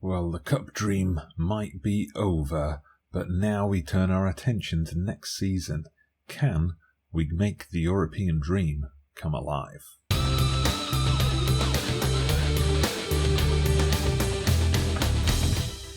Well, the cup dream might be over, but now we turn our attention to next season. Can we make the European dream come alive?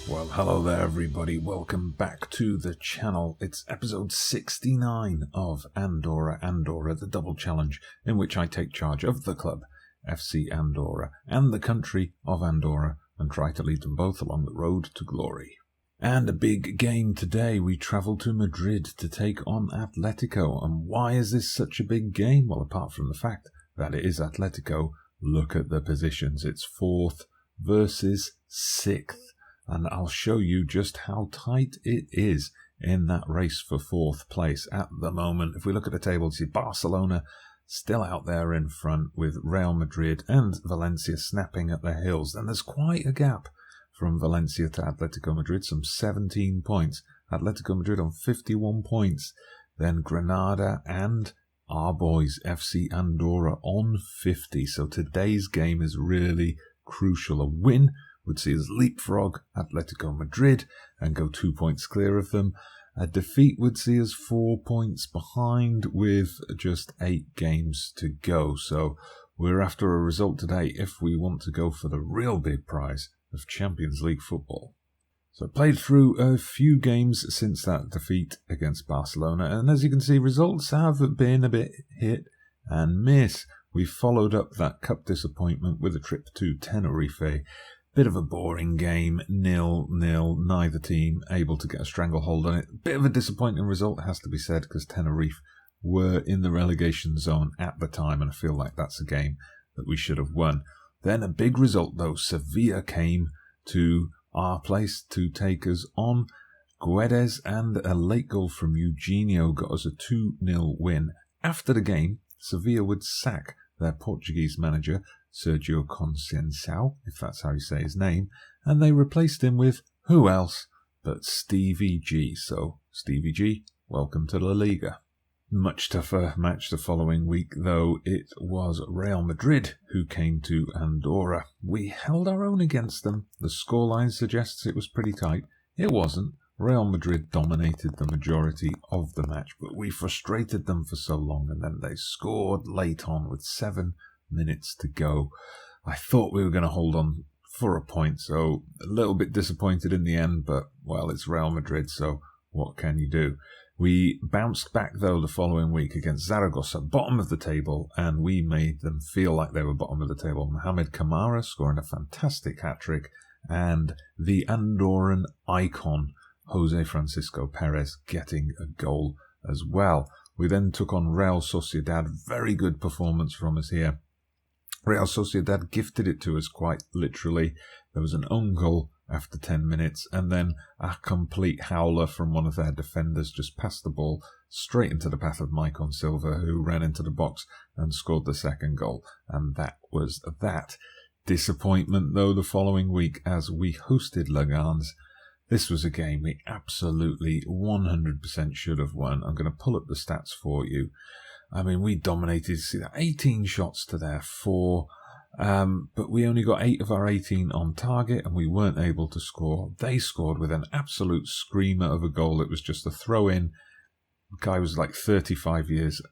Well, hello there everybody, welcome back to the channel. It's episode 69 of Andorra, the double challenge, in which I take charge of the club, FC Andorra, and the country of Andorra, and try to lead them both along the road to glory. And a big game today. We travel to Madrid to take on Atletico. And why is this such a big game? Well, apart from the fact that it is Atletico, look at the positions. It's 4th versus 6th. And I'll show you just how tight it is in that race for 4th place at the moment. If we look at the table, see Barcelona still out there in front with Real Madrid and Valencia snapping at their heels. Then there's quite a gap from Valencia to Atletico Madrid, some 17 points. Atletico Madrid on 51 points. Then Granada and our boys, FC Andorra, on 50. So today's game is really crucial. A win would see us leapfrog Atletico Madrid and go 2 points clear of them. A defeat would see us 4 points behind with just 8 games to go. So we're after a result today if we want to go for the real big prize of Champions League football. So I played through a few games since that defeat against Barcelona, and as you can see, results have been a bit hit and miss. We followed up that cup disappointment with a trip to Tenerife. Bit of a boring game, 0-0, neither team able to get a stranglehold on it. Bit of a disappointing result, has to be said, because Tenerife were in the relegation zone at the time, and I feel like that's a game that we should have won. Then a big result, though. Sevilla came to our place to take us on. Guedes and a late goal from Eugenio got us a 2-0 win. After the game, Sevilla would sack their Portuguese manager, Sergio Conceição, if that's how you say his name, and they replaced him with who else but Stevie G. So, Stevie G, welcome to La Liga. Much tougher match the following week, though. It was Real Madrid who came to Andorra. We held our own against them. The scoreline suggests it was pretty tight. It wasn't. Real Madrid dominated the majority of the match, but we frustrated them for so long, and then they scored late on with 7 minutes to go. I thought we were going to hold on for a point, so a little bit disappointed in the end, but, well, it's Real Madrid, so what can you do? We bounced back, though, the following week against Zaragoza, bottom of the table, and we made them feel like they were bottom of the table. Mohamed Kamara scoring a fantastic hat-trick, and the Andorran icon, Jose Francisco Perez, getting a goal as well. We then took on Real Sociedad. Very good performance from us here. Real Sociedad gifted it to us quite literally. There was an own goal after 10 minutes, and then a complete howler from one of their defenders just passed the ball straight into the path of Maicon Silva, who ran into the box and scored the second goal. And that was that. Disappointment, though, the following week as we hosted Leganés. This was a game we absolutely 100% should have won. I'm going to pull up the stats for you. I mean, we dominated, see that, 18 shots to their 4, but we only got 8 of our 18 on target, and we weren't able to score. They scored with an absolute screamer of a goal. It was just a throw-in. The guy was like 35 yards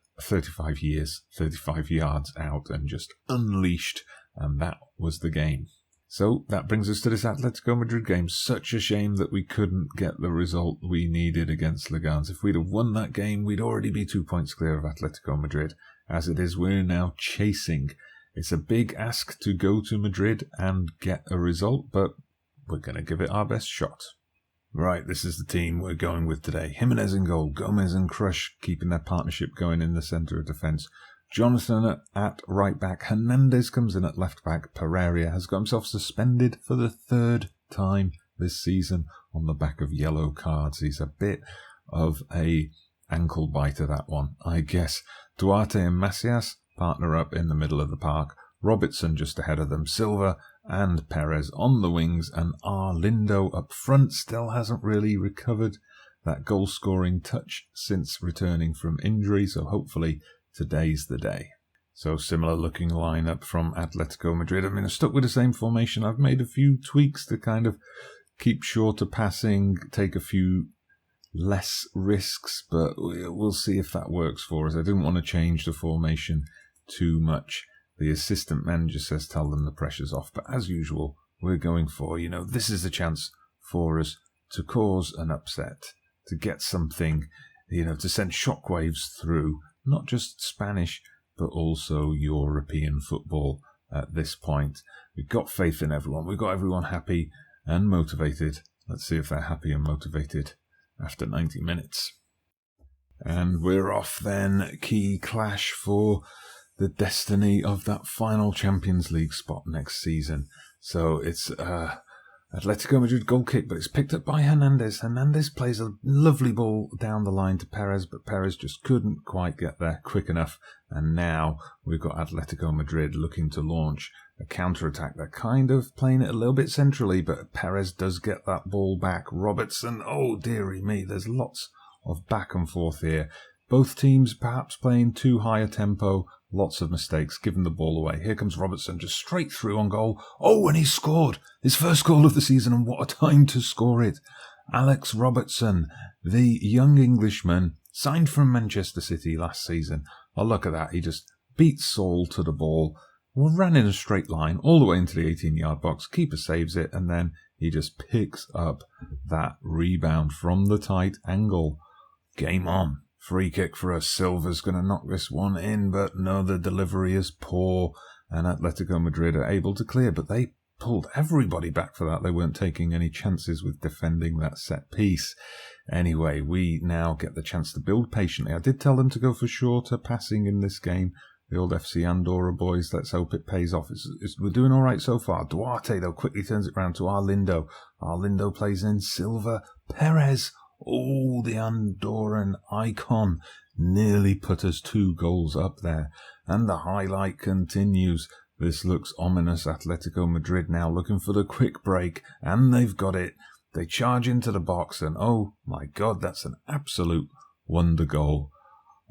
out and just unleashed, and that was the game. So that brings us to this Atletico Madrid game. Such a shame that we couldn't get the result we needed against Leganés. If we'd have won that game, we'd already be 2 points clear of Atletico Madrid. As it is, we're now chasing. It's a big ask to go to Madrid and get a result, but we're going to give it our best shot. Right, this is the team we're going with today. Jimenez in goal, Gomez and Crush keeping their partnership going in the centre of defence. Jonathan at right back, Hernandez comes in at left back, Pereira has got himself suspended for the 3rd time this season on the back of yellow cards. He's a bit of a ankle biter, that one, I guess. Duarte and Macias partner up in the middle of the park, Robertson just ahead of them, Silva and Perez on the wings, and Arlindo up front still hasn't really recovered that goal-scoring touch since returning from injury, so hopefully today's the day. So similar looking lineup from Atletico Madrid. I mean, I've stuck with the same formation. I've made a few tweaks to kind of keep shorter passing, take a few less risks, but we'll see if that works for us. I didn't want to change the formation too much. The assistant manager says tell them the pressure's off, but as usual, we're going for, this is a chance for us to cause an upset, to get something, to send shockwaves through, not just Spanish, but also European football at this point. We've got faith in everyone. We've got everyone happy and motivated. Let's see if they're happy and motivated after 90 minutes. And we're off then. Key clash for the destiny of that final Champions League spot next season. So it's Atletico Madrid goal kick, but it's picked up by Hernandez. Hernandez plays a lovely ball down the line to Perez, but Perez just couldn't quite get there quick enough. And now we've got Atletico Madrid looking to launch a counter-attack. They're kind of playing it a little bit centrally, but Perez does get that ball back. Robertson, oh dearie me, there's lots of back and forth here. Both teams perhaps playing too high a tempo, lots of mistakes, giving the ball away. Here comes Robertson, just straight through on goal. Oh, and he scored his first goal of the season, and what a time to score it. Alex Robertson, the young Englishman, signed from Manchester City last season. Oh, look at that, he just beats Saul to the ball. Well, ran in a straight line all the way into the 18-yard box. Keeper saves it, and then he just picks up that rebound from the tight angle. Game on. Free kick for us. Silva's going to knock this one in, but no, the delivery is poor, and Atletico Madrid are able to clear, but they pulled everybody back for that. They weren't taking any chances with defending that set piece. Anyway, we now get the chance to build patiently. I did tell them to go for shorter passing in this game. The old FC Andorra boys, let's hope it pays off. We're doing all right so far. Duarte, though, quickly turns it round to Arlindo. Arlindo plays in Silva. Perez. Oh, the Andorran icon nearly put us 2 goals up there. And the highlight continues. This looks ominous. Atletico Madrid now looking for the quick break. And they've got it. They charge into the box. And oh, my God, that's an absolute wonder goal.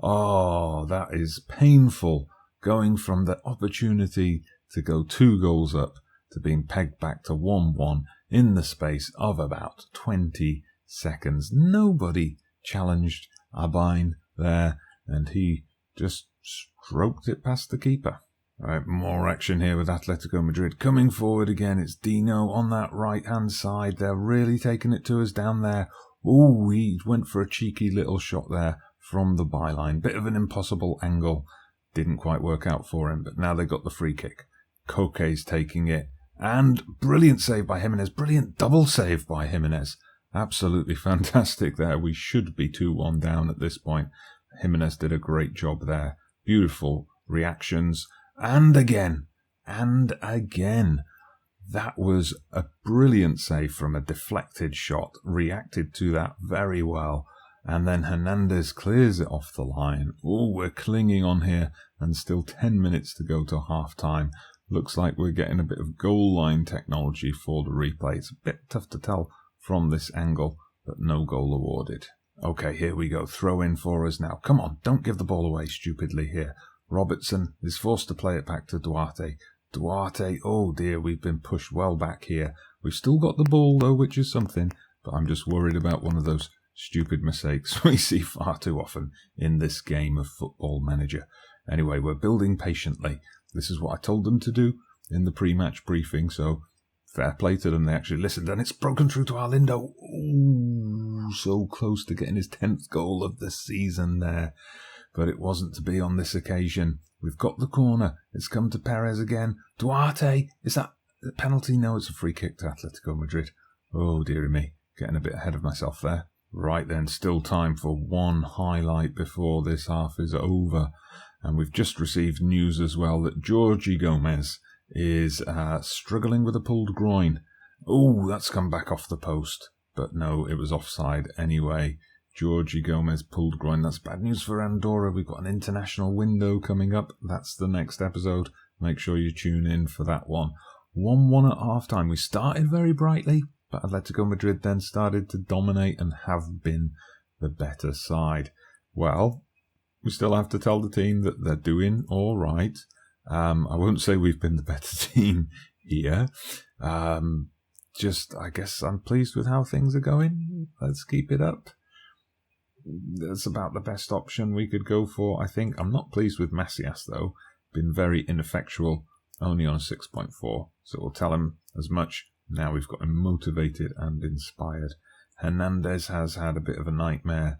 Oh, that is painful, going from the opportunity to go 2 goals up to being pegged back to 1-1 in the space of about 20 seconds. Nobody challenged Abine there, and he just stroked it past the keeper. All right, more action here with Atletico Madrid. Coming forward again, it's Dino on that right-hand side. They're really taking it to us down there. Oh, he went for a cheeky little shot there from the byline. Bit of an impossible angle. Didn't quite work out for him, but now they got the free kick. Koke's taking it. And brilliant save by Jimenez. Brilliant double save by Jimenez. Absolutely fantastic there. We should be 2-1 down at this point. Jimenez did a great job there. Beautiful reactions. And again. And again. That was a brilliant save from a deflected shot. Reacted to that very well. And then Hernandez clears it off the line. Oh, we're clinging on here. And still 10 minutes to go to half-time. Looks like we're getting a bit of goal line technology for the replay. It's a bit tough to tell from this angle, but no goal awarded. Okay, here we go. Throw in for us now. Come on, don't give the ball away stupidly here. Robertson is forced to play it back to Duarte. Duarte, oh dear, we've been pushed well back here. We've still got the ball though, which is something, but I'm just worried about one of those stupid mistakes we see far too often in this game of Football Manager. Anyway, we're building patiently. This is what I told them to do in the pre-match briefing, so fair play to them. They actually listened, and it's broken through to Arlindo. Ooh, so close to getting his 10th goal of the season there, but it wasn't to be on this occasion. We've got the corner. It's come to Perez again. Duarte, is that a penalty? No, it's a free kick to Atletico Madrid. Oh, dearie me, getting a bit ahead of myself there. Right then, still time for one highlight before this half is over. And we've just received news as well that Jorge Gomez is struggling with a pulled groin. Oh, that's come back off the post. But no, it was offside anyway. Jorge Gomez pulled groin. That's bad news for Andorra. We've got an international window coming up. That's the next episode. Make sure you tune in for that one. 1-1 at half-time. We started very brightly, but Atletico Madrid then started to dominate and have been the better side. Well, we still have to tell the team that they're doing all right. I won't say we've been the better team here. I guess I'm pleased with how things are going. Let's keep it up. That's about the best option we could go for, I think. I'm not pleased with Macias, though. Been very ineffectual, only on a 6.4. So we'll tell him as much. Now we've got him motivated and inspired. Hernandez has had a bit of a nightmare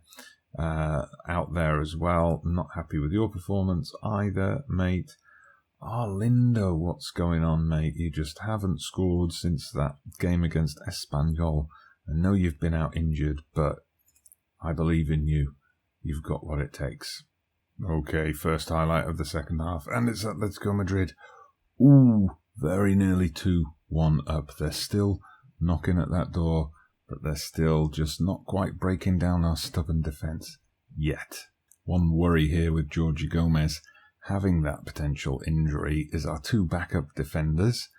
out there as well. Not happy with your performance either, mate. Arlindo, what's going on, mate? You just haven't scored since that game against Espanyol. I know you've been out injured, but I believe in you. You've got what it takes. Okay, first highlight of the second half, and it's Atletico Madrid. Ooh, very nearly 2-1 up. They're still knocking at that door, but they're still just not quite breaking down our stubborn defence yet. One worry here with Jorge Gomez having that potential injury is our two backup defenders.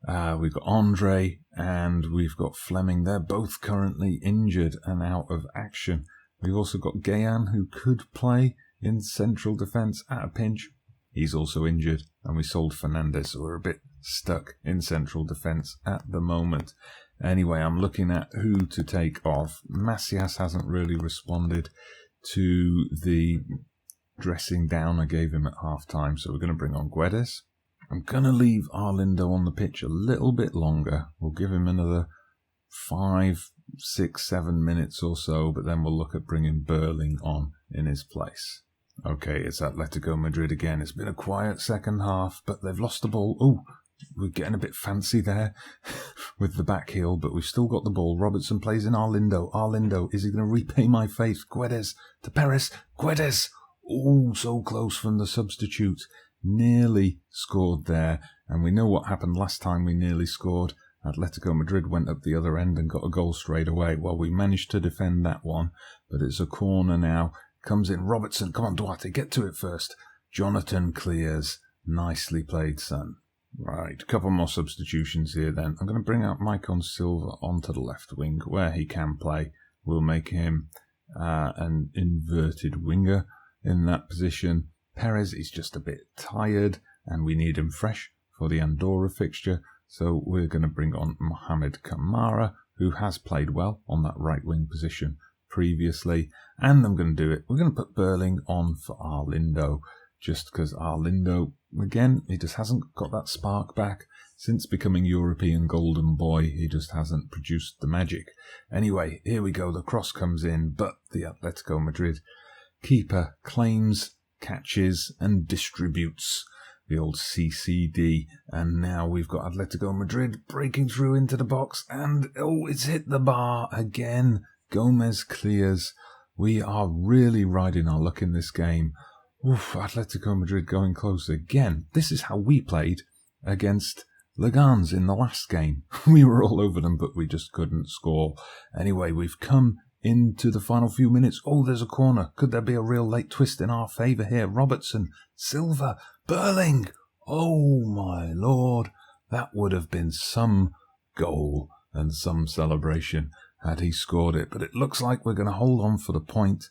We've got Andre and we've got Fleming. They're both currently injured and out of action. We've also got Gayan, who could play in central defence at a pinch. He's also injured, and we sold Fernandez, so we're a bit stuck in central defence at the moment. Anyway, I'm looking at who to take off. Macias hasn't really responded to the dressing down I gave him at half-time, so we're going to bring on Guedes. I'm going to leave Arlindo on the pitch a little bit longer. We'll give him another 5, 6, 7 minutes or so, but then we'll look at bringing Burling on in his place. Okay, it's Atletico Madrid again. It's been a quiet second half, but they've lost the ball. Oh, we're getting a bit fancy there with the back heel, but we've still got the ball. Robertson plays in Arlindo. Arlindo, is he going to repay my faith? Guedes to Perez. Guedes. Oh, so close from the substitute. Nearly scored there, and we know what happened last time we nearly scored. Atletico Madrid went up the other end and got a goal straight away. Well, we managed to defend that one, but it's a corner now. Comes in Robertson. Come on, Duarte, get to it first. Jonathan clears. Nicely played, son. Right, a couple more substitutions here then. I'm going to bring out Maicon Silva onto the left wing where he can play. We'll make him an inverted winger in that position. Perez is just a bit tired and we need him fresh for the Andorra fixture. So we're going to bring on Mohamed Kamara, who has played well on that right wing position previously. And I'm going to do it. We're going to put Burling on for Arlindo, just because Arlindo, again, he just hasn't got that spark back. Since becoming European golden boy, he just hasn't produced the magic. Anyway, here we go. The cross comes in, but the Atletico Madrid keeper claims, catches and distributes. The old CCD. And now we've got Atletico Madrid breaking through into the box. And, oh, it's hit the bar again. Gomez clears. We are really riding our luck in this game. Oof, Atletico Madrid going close again. This is how we played against Leganés in the last game. We were all over them, but we just couldn't score. Anyway, we've come into the final few minutes. Oh, there's a corner. Could there be a real late twist in our favour here? Robertson, Silva, Burling. Oh, my Lord. That would have been some goal and some celebration had he scored it. But it looks like we're going to hold on for the point.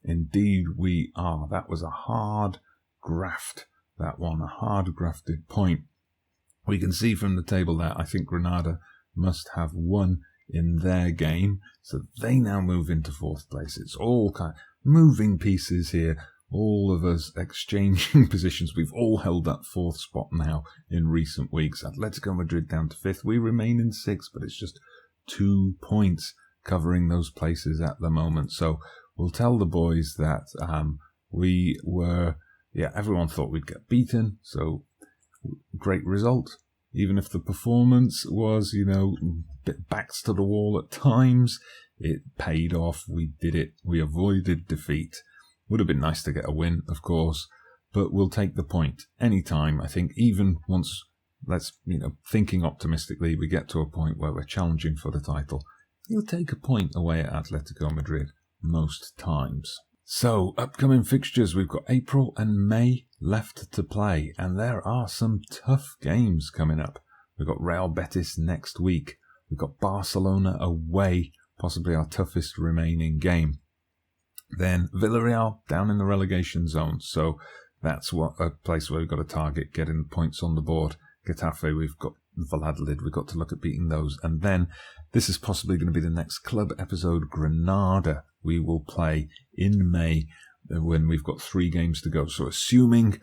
Indeed, we are. That was a hard graft, that one. A hard grafted point. We can see from the table there, I think Granada must have won in their game. So they now move into fourth place. It's all kind of moving pieces here. All of us exchanging positions. We've all held that fourth spot now in recent weeks. Atletico Madrid down to fifth. We remain in sixth, but it's just 2 points covering those places at the moment. So we'll tell the boys that we were, everyone thought we'd get beaten. So great result. Even if the performance was, a bit backs to the wall at times, it paid off. We did it. We avoided defeat. Would have been nice to get a win, of course, but we'll take the point anytime. I think even once, thinking optimistically, we get to a point where we're challenging for the title, you'll take a point away at Atletico Madrid most times. So, upcoming fixtures, we've got April and May left to play, and there are some tough games coming up. We've got Real Betis next week. We've got Barcelona away, possibly our toughest remaining game. Then Villarreal down in the relegation zone. So that's a place where we've got to target getting points on the board. Getafe, we've got Valladolid, we've got to look at beating those. And then this is possibly going to be the next club episode. Granada we will play in May when we've got 3 games to go. So assuming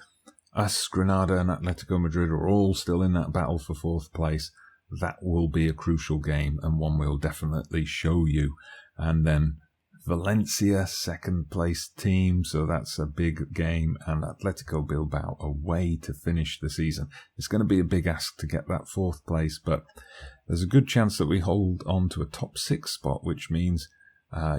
us, Granada and Atletico Madrid are all still in that battle for 4th place, that will be a crucial game and one we'll definitely show you. And then Valencia, 2nd place team, so that's a big game, and Atletico Bilbao away to finish the season. It's going to be a big ask to get that 4th place, but there's a good chance that we hold on to a top 6 spot, which means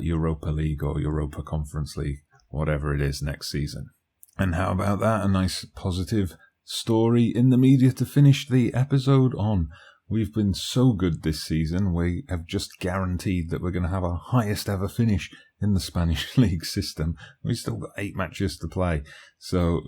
Europa League or Europa Conference League, whatever it is next season. And how about that? A nice positive story in the media to finish the episode on. We've been so good this season, we have just guaranteed that we're going to have our highest ever finish in the Spanish league system. We've still got 8 matches to play, so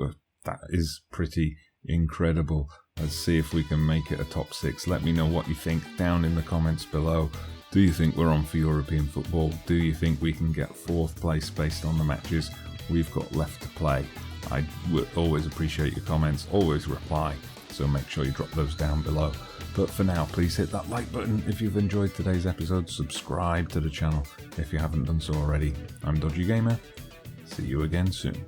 that is pretty incredible. Let's see if we can make it a top 6. Let me know what you think down in the comments below. Do you think we're on for European football? Do you think we can get 4th place based on the matches we've got left to play? I would always appreciate your comments, always reply, so make sure you drop those down below. But for now, please hit that like button if you've enjoyed today's episode. Subscribe to the channel if you haven't done so already. I'm Dodgy Gamer. See you again soon.